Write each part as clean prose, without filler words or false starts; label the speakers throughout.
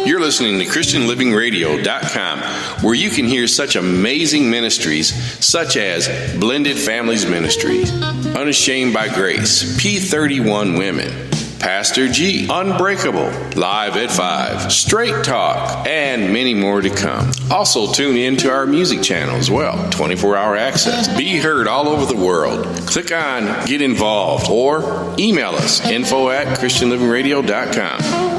Speaker 1: You're listening to ChristianLivingRadio.com, where you can hear such amazing ministries such as Blended Families Ministry, Unashamed by Grace, P31 Women, Pastor G, Unbreakable, Live at 5, Straight Talk, and many more to come. Also tune in to our music channel as well, 24-hour access. Be heard all over the world. Click on Get Involved or email us, info@ChristianLivingRadio.com.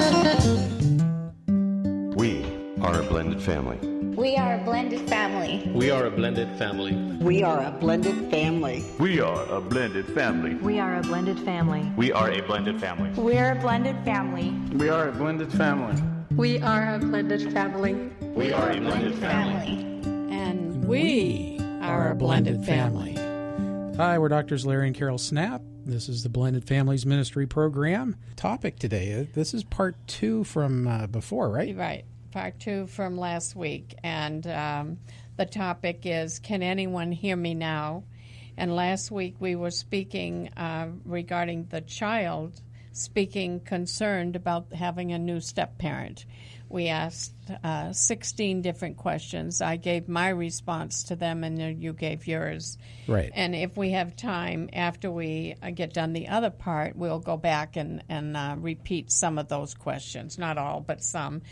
Speaker 2: We are a blended family.
Speaker 3: We are a blended family.
Speaker 4: We are a blended family.
Speaker 5: We are a blended family.
Speaker 6: We are a blended family.
Speaker 7: We are a blended family.
Speaker 6: We are a blended family.
Speaker 3: We are a blended family.
Speaker 8: We are a blended family.
Speaker 7: We are a blended family.
Speaker 6: We are a blended family.
Speaker 9: And we are a blended family.
Speaker 10: Hi, we're Doctors Larry and Carol Snap. This is the Blended Families Ministry Program. Topic today, this is part 2 from before, right?
Speaker 9: Right. Part 2 from last week. And the topic is, can anyone hear me now? And last week we were speaking regarding the child speaking concerned about having a new step-parent. We asked 16 different questions. I gave my response to them, and you gave yours.
Speaker 10: Right.
Speaker 9: And if we have time, after we get done the other part, we'll go back and repeat some of those questions. Not all, but some.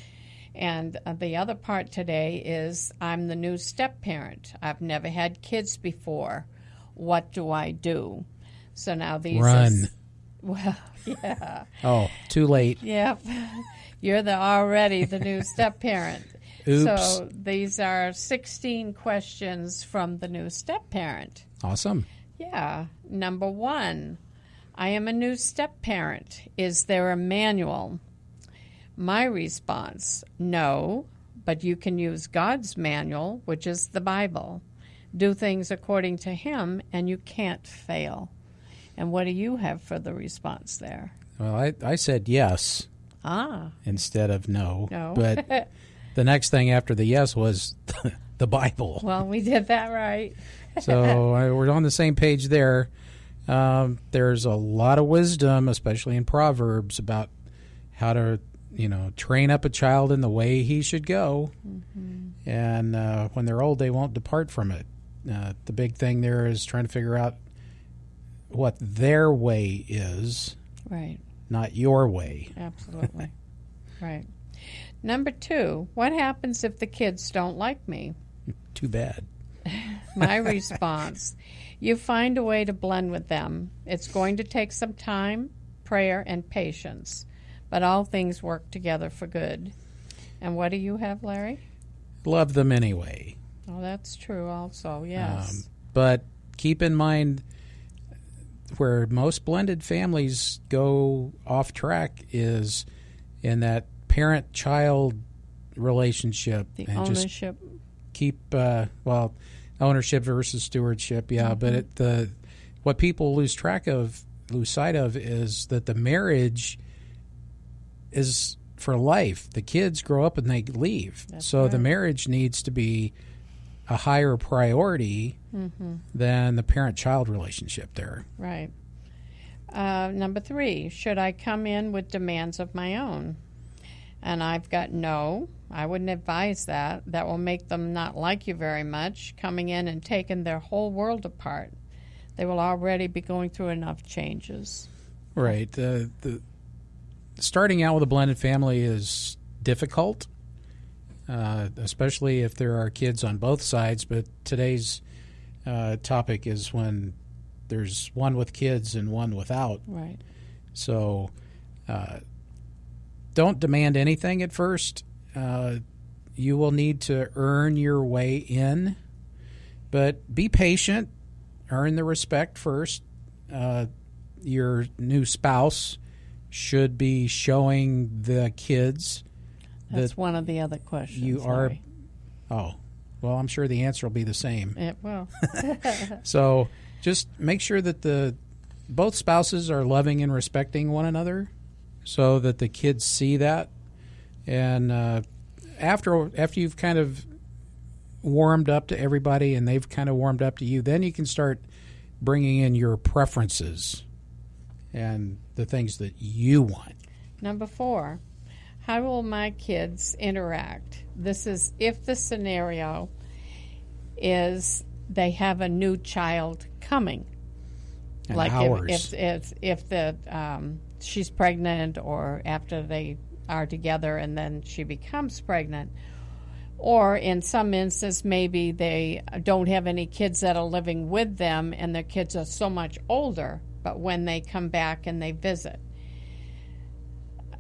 Speaker 9: And the other part today is, I'm the new step-parent. I've never had kids before. What do I do? So now these
Speaker 10: Run.
Speaker 9: Well, yeah.
Speaker 10: Oh, too late.
Speaker 9: Yep. You're already the new step-parent.
Speaker 10: Oops.
Speaker 9: So these are 16 questions from the new step-parent.
Speaker 10: Awesome.
Speaker 9: Yeah. Number 1, I am a new step-parent. Is there a manual? My response, no, but you can use God's manual, which is the Bible. Do things according to Him, and you can't fail. And what do you have for the response there?
Speaker 10: Well, I said yes instead of no.
Speaker 9: No.
Speaker 10: But the next thing after the yes was the Bible.
Speaker 9: Well, we did that right.
Speaker 10: So we're on the same page there. There's a lot of wisdom, especially in Proverbs, about how to train up a child in the way he should go. Mm-hmm. And when they're old, they won't depart from it. The big thing there is trying to figure out what their way is,
Speaker 9: right?
Speaker 10: Not your way.
Speaker 9: Absolutely. Right. Number 2, what happens if the kids don't like me?
Speaker 10: Too bad.
Speaker 9: My response, you find a way to blend with them. It's going to take some time, prayer, and patience, but all things work together for good. And what do you have, Larry?
Speaker 10: Love them anyway.
Speaker 9: Oh, that's true also, yes.
Speaker 10: But keep in mind, where most blended families go off track is in that parent-child relationship.
Speaker 9: The
Speaker 10: and
Speaker 9: ownership.
Speaker 10: Just keep, ownership versus stewardship, yeah. Mm-hmm. But what people lose sight of is that the marriage is for life. The kids grow up and they leave. That's right. The marriage needs to be a higher priority than the parent-child relationship there.
Speaker 9: Right. Number 3, should I come in with demands of my own? And I've got no. I wouldn't advise that. That will make them not like you very much, coming in and taking their whole world apart. They will already be going through enough changes.
Speaker 10: Right. The starting out with a blended family is difficult. Especially if there are kids on both sides, but today's topic is when there's one with kids and one without.
Speaker 9: Right.
Speaker 10: So don't demand anything at first. You will need to earn your way in, but be patient. Earn the respect first. Your new spouse should be showing the kids.
Speaker 9: That's one of the other questions.
Speaker 10: You are. Oh, well, I'm sure the answer will be the same.
Speaker 9: It will.
Speaker 10: So just make sure that both spouses are loving and respecting one another, so that the kids see that. And after you've kind of warmed up to everybody and they've kind of warmed up to you, then you can start bringing in your preferences and the things that you want.
Speaker 9: Number 4. How will my kids interact? This is if the scenario is they have a new child coming.
Speaker 10: And
Speaker 9: Like
Speaker 10: hours.
Speaker 9: if the she's pregnant, or after they are together and then she becomes pregnant, or in some instances maybe they don't have any kids that are living with them and their kids are so much older, but when they come back and they visit.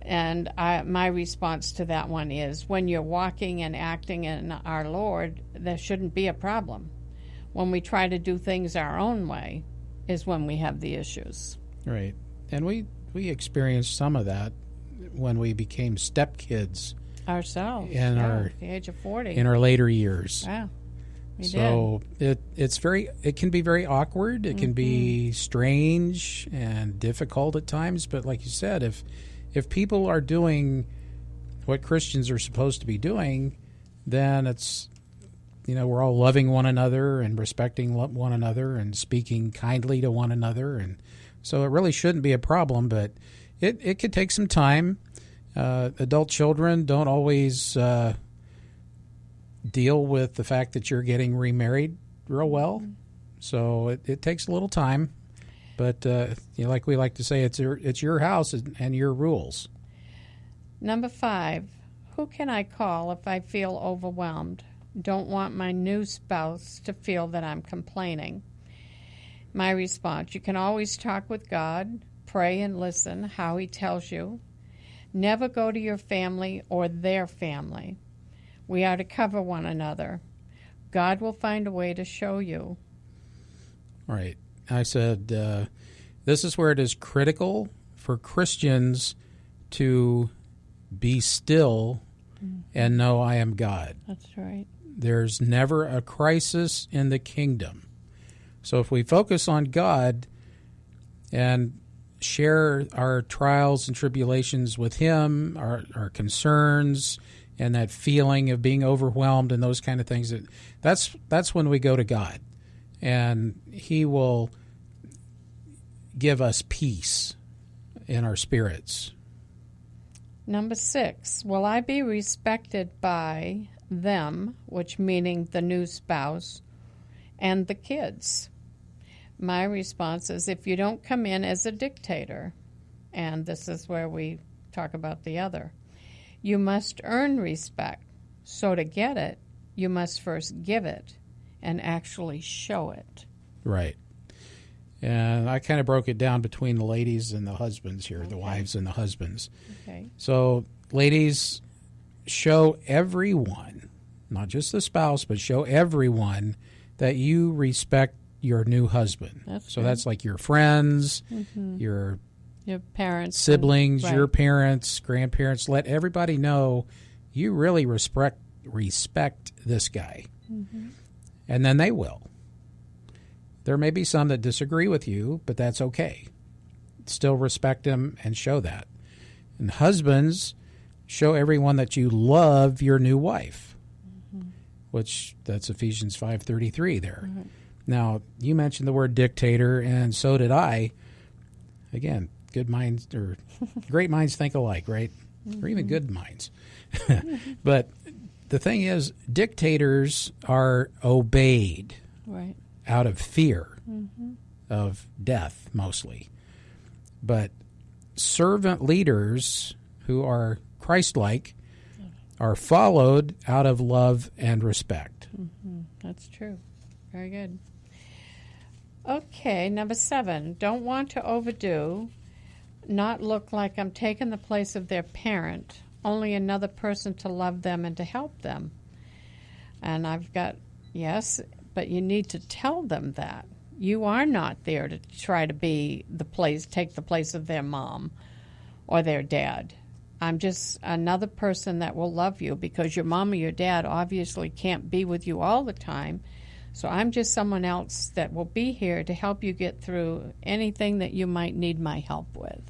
Speaker 9: And my response to that one is, when you're walking and acting in our Lord, there shouldn't be a problem. When we try to do things our own way is when we have the issues.
Speaker 10: Right. And we experienced some of that when we became stepkids
Speaker 9: Ourselves.
Speaker 10: In
Speaker 9: at the age of 40.
Speaker 10: in our later years.
Speaker 9: Yeah. We
Speaker 10: So it can be very awkward. It can be strange and difficult at times. But like you said, if people are doing what Christians are supposed to be doing, then it's, we're all loving one another and respecting one another and speaking kindly to one another. And so it really shouldn't be a problem, but it could take some time. Adult children don't always deal with the fact that you're getting remarried real well. So it takes a little time. But like we like to say, it's your house and your rules.
Speaker 9: Number 5, who can I call if I feel overwhelmed? Don't want my new spouse to feel that I'm complaining. My response, you can always talk with God, pray and listen how He tells you. Never go to your family or their family. We are to cover one another. God will find a way to show you.
Speaker 10: Right. I said, this is where it is critical for Christians to be still and know I am God.
Speaker 9: That's right.
Speaker 10: There's never a crisis in the kingdom. So if we focus on God and share our trials and tribulations with Him, our concerns, and that feeling of being overwhelmed and those kind of things, that's when we go to God. And He will give us peace in our spirits.
Speaker 9: Number 6, will I be respected by them, which meaning the new spouse, and the kids? My response is, if you don't come in as a dictator, and this is where we talk about the other, you must earn respect. So to get it, you must first give it and actually show it.
Speaker 10: Right. And I kind of broke it down between the ladies and the husbands here, the wives and the husbands.
Speaker 9: Okay.
Speaker 10: So, ladies, show everyone, not just the spouse, but show everyone that you respect your new husband. That's like your friends, your
Speaker 9: parents,
Speaker 10: siblings,
Speaker 9: right.
Speaker 10: your parents, grandparents. Let everybody know you really respect this guy. And then they will. There may be some that disagree with you, but that's okay. Still respect him and show that. And husbands, show everyone that you love your new wife, which that's Ephesians 5:33 there. Now, you mentioned the word dictator, and so did I. Again, good minds or great minds think alike, right? Or even good minds. But the thing is, dictators are obeyed.
Speaker 9: Right.
Speaker 10: Out of fear of death, mostly. But servant leaders who are Christ-like are followed out of love and respect.
Speaker 9: That's true. Very good. Okay, number 7. Don't want to overdo, not look like I'm taking the place of their parent, only another person to love them and to help them. And I've got, yes, but you need to tell them that. You are not there to try to be take the place of their mom or their dad. I'm just another person that will love you because your mom or your dad obviously can't be with you all the time. So I'm just someone else that will be here to help you get through anything that you might need my help with.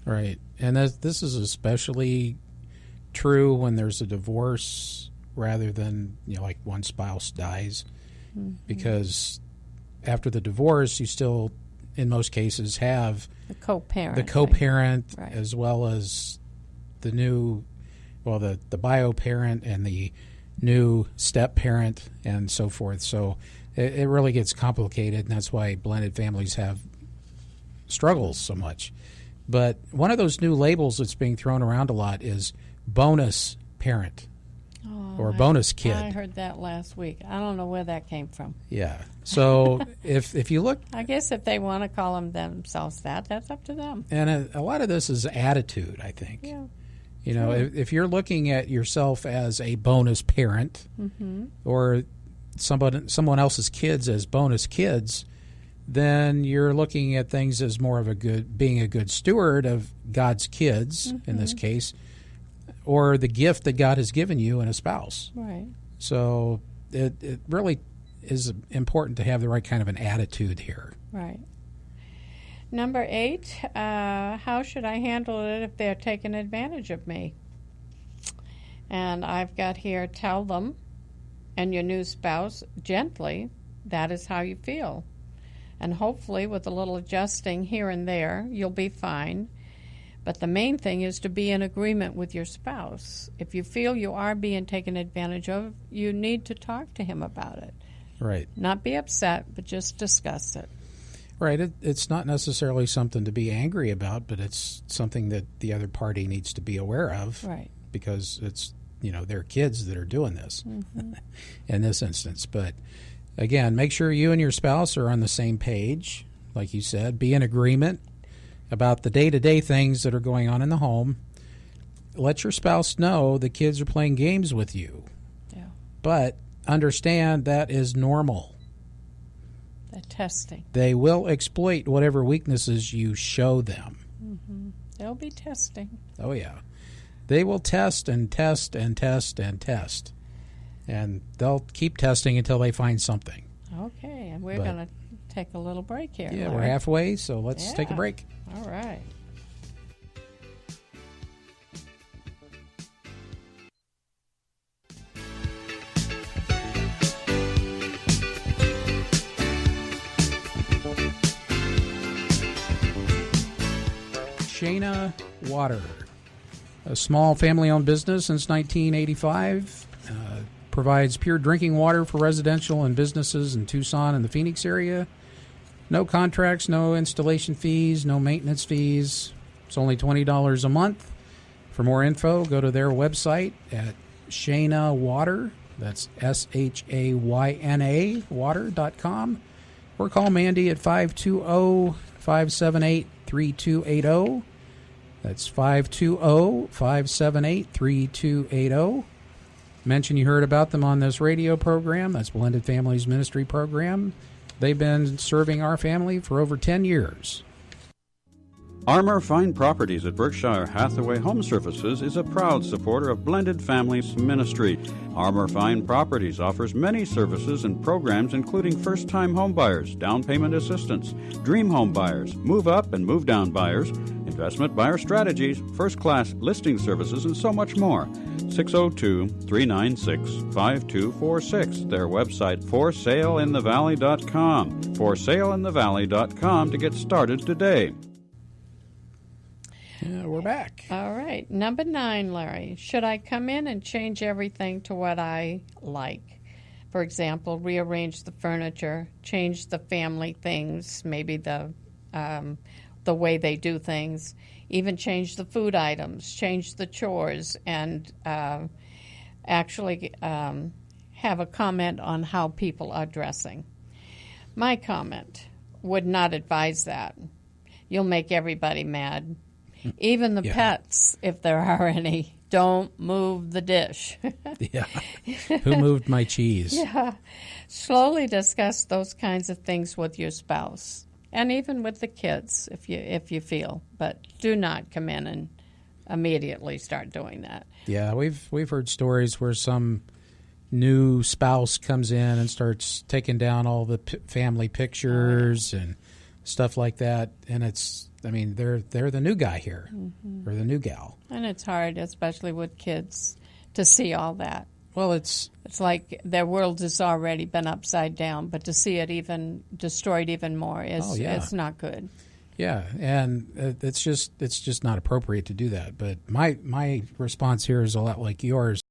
Speaker 10: Right. And this is especially true when there's a divorce rather than, like one spouse dies. Because after the divorce, you still, in most cases, have
Speaker 9: the co-parent.
Speaker 10: Right. As well as the new well, the bio parent and the new step parent and so forth. So it really gets complicated, and that's why blended families have struggles so much. But one of those new labels that's being thrown around a lot is bonus parent or bonus kid.
Speaker 9: I heard that last week. I don't know where that came from.
Speaker 10: Yeah. So if you look,
Speaker 9: I guess if they want to call them themselves that's up to them.
Speaker 10: and a lot of this is attitude, I think.
Speaker 9: Yeah.
Speaker 10: You know, if you're looking at yourself as a bonus parent or someone else's kids as bonus kids, then you're looking at things as more of being a good steward of God's kids in this case, or the gift that God has given you in a spouse.
Speaker 9: Right.
Speaker 10: So it really is important to have the right kind of an attitude here.
Speaker 9: Right. Number 8, how should I handle it if they're taking advantage of me? And I've got here, tell them and your new spouse gently that is how you feel. And hopefully with a little adjusting here and there, you'll be fine. But the main thing is to be in agreement with your spouse. If you feel you are being taken advantage of, you need to talk to him about it.
Speaker 10: Right.
Speaker 9: Not be upset, but just discuss it.
Speaker 10: Right. It's not necessarily something to be angry about, but it's something that the other party needs to be aware of.
Speaker 9: Right.
Speaker 10: Because it's, their kids that are doing this in this instance. But again, make sure you and your spouse are on the same page. Like you said, be in agreement about the day-to-day things that are going on in the home. Let your spouse know the kids are playing games with you.
Speaker 9: Yeah.
Speaker 10: But understand that is normal.
Speaker 9: The testing.
Speaker 10: They will exploit whatever weaknesses you show them.
Speaker 9: They'll be testing.
Speaker 10: Oh, yeah. They will test and test and test and test. And they'll keep testing until they find something.
Speaker 9: Okay, and we're going to take a little break here.
Speaker 10: Yeah,
Speaker 9: Larry.
Speaker 10: we're halfway, so let's take a break.
Speaker 9: All right.
Speaker 10: Shayna Water, a small family-owned business since 1985, provides pure drinking water for residential and businesses in Tucson and the Phoenix area. No contracts, no installation fees, no maintenance fees. It's only $20 a month. For more info, go to their website at Shayna Water. That's SHAYNA water.com. Or call Mandy at 520-578-3280. That's 520-578-3280. Mention you heard about them on this radio program. That's Blended Families Ministry Program. They've been serving our family for over 10 years.
Speaker 4: Armour Fine Properties at Berkshire Hathaway Home Services is a proud supporter of Blended Families Ministry. Armour Fine Properties offers many services and programs including first-time home buyers, down payment assistance, dream home buyers, move-up and move-down buyers, investment buyer strategies, first-class listing services, and so much more. 602-396-5246. Their website, forsaleinthevalley.com. Forsaleinthevalley.com to get started today.
Speaker 10: Yeah, we're back.
Speaker 9: All right. Number 9, Larry. Should I come in and change everything to what I like? For example, rearrange the furniture, change the family things, maybe the way they do things, even change the food items, change the chores, and actually have a comment on how people are dressing. My comment would not advise that. You'll make everybody mad. Even the pets, if there are any, don't move the dish.
Speaker 10: Yeah. Who moved my cheese?
Speaker 9: Yeah. Slowly discuss those kinds of things with your spouse and even with the kids if you feel. But do not come in and immediately start doing that.
Speaker 10: Yeah, we've heard stories where some new spouse comes in and starts taking down all the family pictures and stuff like that, and they're the new guy here, or the new gal.
Speaker 9: And it's hard, especially with kids, to see all that.
Speaker 10: Well, it's
Speaker 9: like their world has already been upside down, but to see it even destroyed even more is it's not good.
Speaker 10: Yeah, and it's just not appropriate to do that. But my response here is a lot like yours.